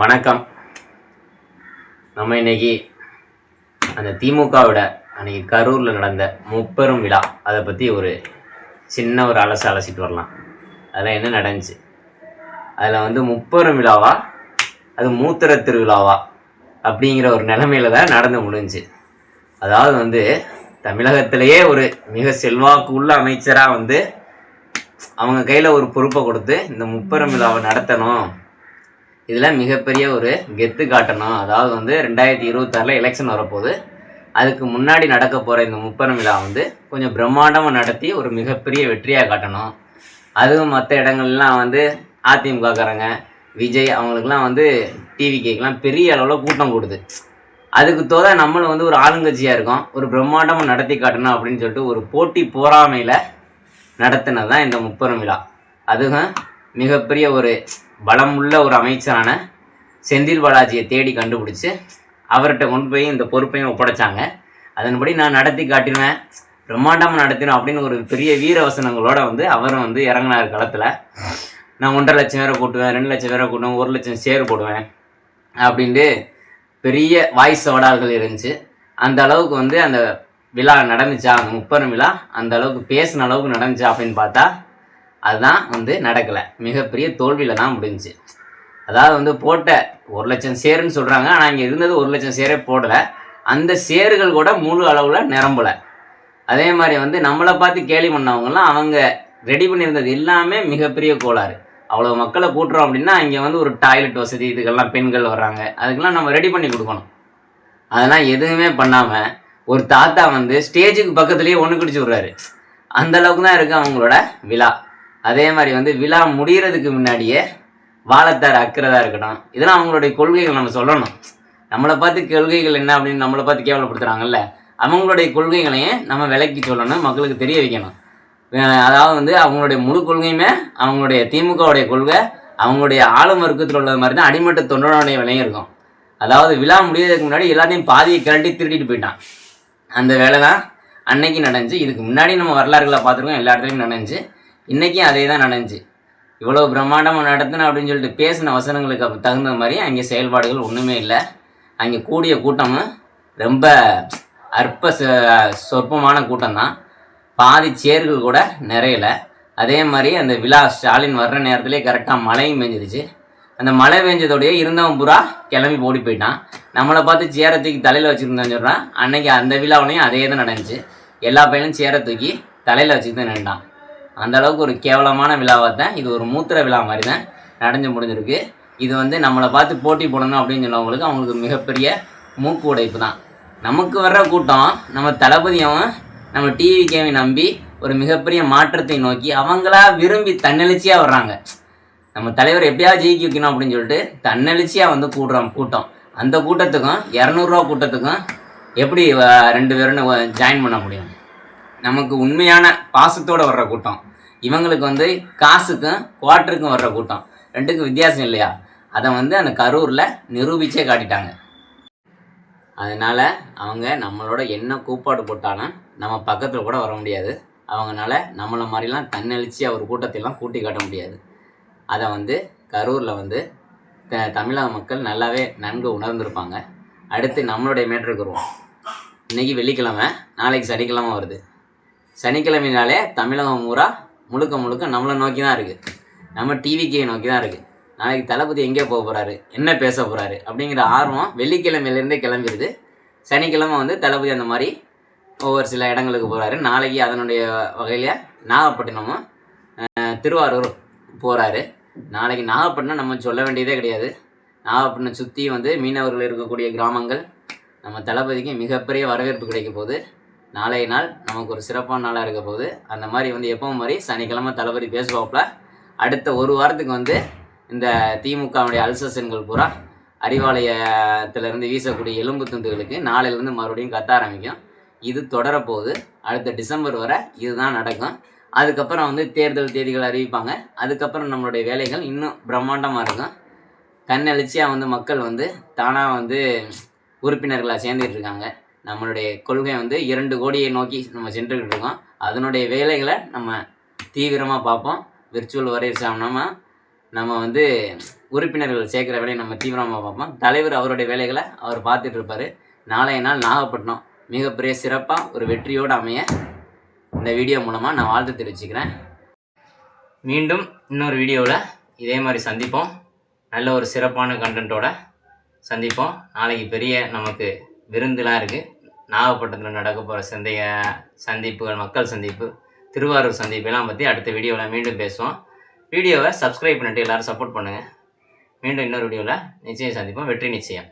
வணக்கம். நம்ம இன்னைக்கு அந்த திமுகவோட அன்னைக்கு கரூரில் நடந்த முப்பெரும் விழா அதை பற்றி ஒரு சின்ன ஒரு அலசிட்டு வரலாம். அதில் என்ன நடந்துச்சு, அதில் முப்பெரும் விழாவா அது மூத்திர திருவிழாவா அப்படிங்கிற ஒரு நிலைமையில தான் நடந்து முடிஞ்சு. அதாவது தமிழகத்திலேயே ஒரு மிக செல்வாக்கு உள்ள அமைச்சராக அவங்க கையில் ஒரு பொறுப்பை கொடுத்து இந்த முப்பெரும் விழாவை நடத்தணும், இதில் மிகப்பெரிய ஒரு கெத்து காட்டணும். அதாவது 2026 எலெக்ஷன் வரப்போகுது, அதுக்கு முன்னாடி நடக்க போகிற இந்த முப்பெரும் விழா கொஞ்சம் பிரம்மாண்டமாக நடத்தி ஒரு மிகப்பெரிய வெற்றியாக காட்டணும். அதுவும் மற்ற இடங்கள்லாம் அதிமுகக்காரங்க விஜய் அவங்களுக்குலாம் டிவிக்கெலாம் பெரிய அளவில் கூட்டம் கொடுது. அதுக்கு தோத நம்மளும் ஒரு ஆளுங்கட்சியாக இருக்கோம், ஒரு பிரம்மாண்டமாக நடத்தி காட்டணும் அப்படின்னு சொல்லிட்டு ஒரு போட்டி போராமையில் நடத்தினது தான் இந்த முப்பெரும் விழா. அதுவும் மிகப்பெரிய ஒரு பலமுள்ள ஒரு அமைச்சரான செந்தில் பாலாஜியை தேடி கண்டுபிடிச்சி அவர்கிட்ட கொண்டு போய் இந்த பொறுப்பையும் ஒப்படைச்சாங்க. அதன்படி நான் நடத்தி காட்டினேன், பிரம்மாண்டமாக நடத்தினோம் அப்படின்னு ஒரு பெரிய வீரவசனங்களோட அவரும் இறங்கினார் களத்தில். நான் 1.5 லட்சம் பேரை கூட்டுவேன், 2 லட்சம் பேரை கூட்டுவேன், 1 லட்சம் சேர் போடுவேன் அப்படின்ட்டு பெரிய வாய்ஸ் சவடால்கள் இருந்துச்சு. அந்த அளவுக்கு அந்த விழா நடந்துச்சா, அந்த முப்பெரும் விழா அந்த அளவுக்கு பேசின அளவுக்கு நடந்துச்சா அப்படின்னு பார்த்தா அதுதான் நடக்கலை, மிகப்பெரிய தோல்வியில் தான் முடிஞ்சிச்சு. அதாவது போட்ட 1 லட்சம் சேருன்னு சொல்கிறாங்க, ஆனால் இங்கே இருந்தது 1 லட்சம் சேரே போடலை. அந்த சேர்கள் கூட முழு அளவில் நிரம்பலை. அதே மாதிரி நம்மளை பார்த்து கேலி பண்ணவங்கலாம் அவங்க ரெடி பண்ணியிருந்தது எல்லாமே மிகப்பெரிய கோளாறு. அவ்வளோ மக்களை கூட்டுறோம் அப்படின்னா இங்கே ஒரு டாய்லெட் வசதி, இதுக்கெல்லாம் பெண்கள் வர்றாங்க, அதுக்கெல்லாம் நம்ம ரெடி பண்ணி கொடுக்கணும். அதெல்லாம் எதுவுமே பண்ணாமல் ஒரு தாத்தா ஸ்டேஜுக்கு பக்கத்துலேயே ஒன்று கிடிச்சு விட்றாரு. அந்த அளவுக்கு தான் இருக்குது அவங்களோட விழா. அதே மாதிரி விழா முடிகிறதுக்கு முன்னாடியே வாழத்தார் அக்கிறதா இருக்கட்டும், இதெல்லாம் அவங்களுடைய கொள்கைகள் நம்ம சொல்லணும். நம்மளை பார்த்து கொள்கைகள் என்ன அப்படின்னு நம்மளை பார்த்து கேவலப்படுத்துகிறாங்கல்ல, அவங்களுடைய கொள்கைகளையும் நம்ம விலைக்கு சொல்லணும், மக்களுக்கு தெரிய வைக்கணும். அதாவது அவங்களுடைய முழு கொள்கையுமே அவங்களுடைய திமுகவுடைய கொள்கை, அவங்களுடைய ஆளும் வர்க்கத்தில் உள்ள மாதிரி தான் அடிமட்ட தொண்டனுடைய விலையும் இருக்கும். அதாவது விழா முடியறதுக்கு முன்னாடி எல்லாத்தையும் பாதியை கிளட்டி திருட்டிட்டு போயிட்டான். அந்த வேலை தான் அன்னைக்கு நடந்துச்சு. இதுக்கு முன்னாடி நம்ம வரலாறுகளை பார்த்துருக்கோம், எல்லா இடத்துலையும் நடந்துச்சு. இன்றைக்கும் அதே தான் நடந்துச்சு. இவ்வளோ பிரம்மாண்டமாக நடத்தினேன் அப்படின்னு சொல்லிட்டு பேசின வசனங்களுக்கு தகுந்த மாதிரி அங்கே செயல்பாடுகள் ஒன்றுமே இல்லை. அங்கே கூடிய கூட்டமும் ரொம்ப சொற்பமான கூட்டம் தான், பாதி சேர்கள் கூட நிறையலை. அதே மாதிரி அந்த விழா ஸ்டாலின் வர்ற நேரத்துலேயே கரெக்டாக மழையும் பெஞ்சிருச்சு. அந்த மழை பெஞ்சதோடையே இருந்தவன் பூரா கிளம்பி ஓடி போயிட்டான். நம்மளை பார்த்து சேரை தூக்கி தலையில் வச்சுருந்தான்னு சொல்கிறான். அன்னைக்கு அந்த விழாவிலையும் அதே தான் நடந்துச்சு. எல்லா பையனும் சேரை தூக்கி தலையில் வச்சுட்டு தான் நின்றான். அந்த அளவுக்கு ஒரு கேவலமான விழாவாக தான் இது, ஒரு மூத்திர விழா மாதிரி தான் நடந்து முடிஞ்சிருக்கு. இது நம்மளை பார்த்து போட்டி போடணும் அப்படின்னு சொன்னவங்களுக்கு அவங்களுக்கு மிகப்பெரிய மூக்கு உடைப்பு தான். நமக்கு வர்ற கூட்டம் நம்ம தளபதியும் நம்ம டிவிகேவை நம்பி ஒரு மிகப்பெரிய மாற்றத்தை நோக்கி அவங்களா விரும்பி தன்னெழுச்சியாக வர்றாங்க. நம்ம தலைவர் எப்படியாவது ஜெயிக்க வைக்கணும் அப்படின்னு சொல்லிட்டு தன்னெழுச்சியாக கூடுறோம் கூட்டம். அந்த கூட்டத்துக்கும் 200 ரூபா கூட்டத்துக்கும் எப்படி 2 பேரும் ஜாயின் பண்ண முடியும்? நமக்கு உண்மையான பாசத்தோடு வர்ற கூட்டம், இவங்களுக்கு காசுக்கும் குவார்ட்டருக்கும் வர்ற கூட்டம், ரெண்டுக்கும் வித்தியாசம் இல்லையா? அதை அந்த கரூரில் நிரூபித்தே காட்டிட்டாங்க. அதனால் அவங்க நம்மளோட என்ன கூப்பாடு போட்டாலும் நம்ம பக்கத்தில் கூட வர முடியாது. அவங்களால நம்மளை மாதிரிலாம் தன்னெழுச்சியாக ஒரு கூட்டத்தையெல்லாம் கூட்டி காட்ட முடியாது. அதை கரூரில் தமிழக மக்கள் நல்லாவே நன்கு உணர்ந்திருப்பாங்க. அடுத்து நம்மளுடைய மேட்டருக்கு வருவோம். இன்றைக்கி வெள்ளிக்கிழமை, நாளைக்கு சனிக்கிழமை வருது. சனிக்கிழமைனாலே தமிழகம் பூரா முழுக்க நம்மளை நோக்கி தான் இருக்குது, நம்ம டிவிக்கே நோக்கி தான் இருக்குது. நாளைக்கு தளபதி எங்கே போக போகிறாரு, என்ன பேச போகிறாரு அப்படிங்கிற ஆர்வம் வெள்ளிக்கிழமையிலேருந்தே கிளம்பிடுது. சனிக்கிழமை தளபதி அந்த மாதிரி ஒவ்வொரு சில இடங்களுக்கு போகிறாரு. நாளைக்கு அதனுடைய வகையில் நாகப்பட்டினமும் திருவாரூர் போகிறாரு. நாளைக்கு நாகப்பட்டினம் நம்ம சொல்ல வேண்டியதே கிடையாது. நாகப்பட்டினம் சுற்றி மீனவர்கள் இருக்கக்கூடிய கிராமங்கள் நம்ம தளபதிக்கு மிகப்பெரிய வரவேற்பு கிடைக்க போகுது. நாளைய நாள் நமக்கு ஒரு சிறப்பான நாளாக இருக்க போகுது. அந்த மாதிரி எப்பவும் மாதிரி சனிக்கிழமை தளபதி பேசுவாப்புல. அடுத்த ஒரு வாரத்துக்கு இந்த திமுகவுடைய அல்சசன்கள் பூரா அறிவாலயத்திலேருந்து வீசக்கூடிய எலும்பு துண்டுகளுக்கு நாளையிலேருந்து மறுபடியும் கத்த ஆரம்பிக்கும். இது தொடரப்போகுது. அடுத்த டிசம்பர் வரை இதுதான் நடக்கும். அதுக்கப்புறம் தேர்தல் தேதிகள் அறிவிப்பாங்க. அதுக்கப்புறம் நம்மளுடைய வேலைகள் இன்னும் பிரம்மாண்டமாக இருக்கும். கண்ணெழுச்சியாக மக்கள் தானாக உறுப்பினர்களாக சேர்ந்துட்டு இருக்காங்க. நம்மளுடைய கொள்கை 2 கோடியை நோக்கி நம்ம சென்றுக்கிட்டு இருக்கோம். அதனுடைய வேலைகளை நம்ம தீவிரமாக பார்ப்போம். விர்ச்சுவல் வரையர் சாப்பிடாமல் நம்ம உறுப்பினர்கள் சேர்க்குற வேலையை நம்ம தீவிரமாக பார்ப்போம். தலைவர் அவருடைய வேலைகளை அவர் பார்த்துட்டு இருப்பார். நாளைய நாள் நாகப்பட்டினம் மிகப்பெரிய சிறப்பாக ஒரு வெற்றியோடு அமைய இந்த வீடியோ மூலமாக நான் வாழ்த்து தெரிவிச்சுக்கிறேன். மீண்டும் இன்னொரு வீடியோவில் இதே மாதிரி சந்திப்போம். நல்ல ஒரு சிறப்பான கண்டென்ட்டோட சந்திப்போம். நாளைக்கு பெரிய நமக்கு விருந்துலாம் இருக்குது. நாகப்பட்டினத்தில் நடக்க போகிற சந்திப்புகள், மக்கள் சந்திப்பு, திருவாரூர் சந்திப்பெல்லாம் பற்றி அடுத்த வீடியோவில் மீண்டும் பேசுவோம். வீடியோவை சப்ஸ்கிரைப் பண்ணிட்டு எல்லோரும் சப்போர்ட் பண்ணுங்கள். மீண்டும் இன்னொரு வீடியோவில் நிச்சயம் சந்திப்போம். வெற்றி நிச்சயம்.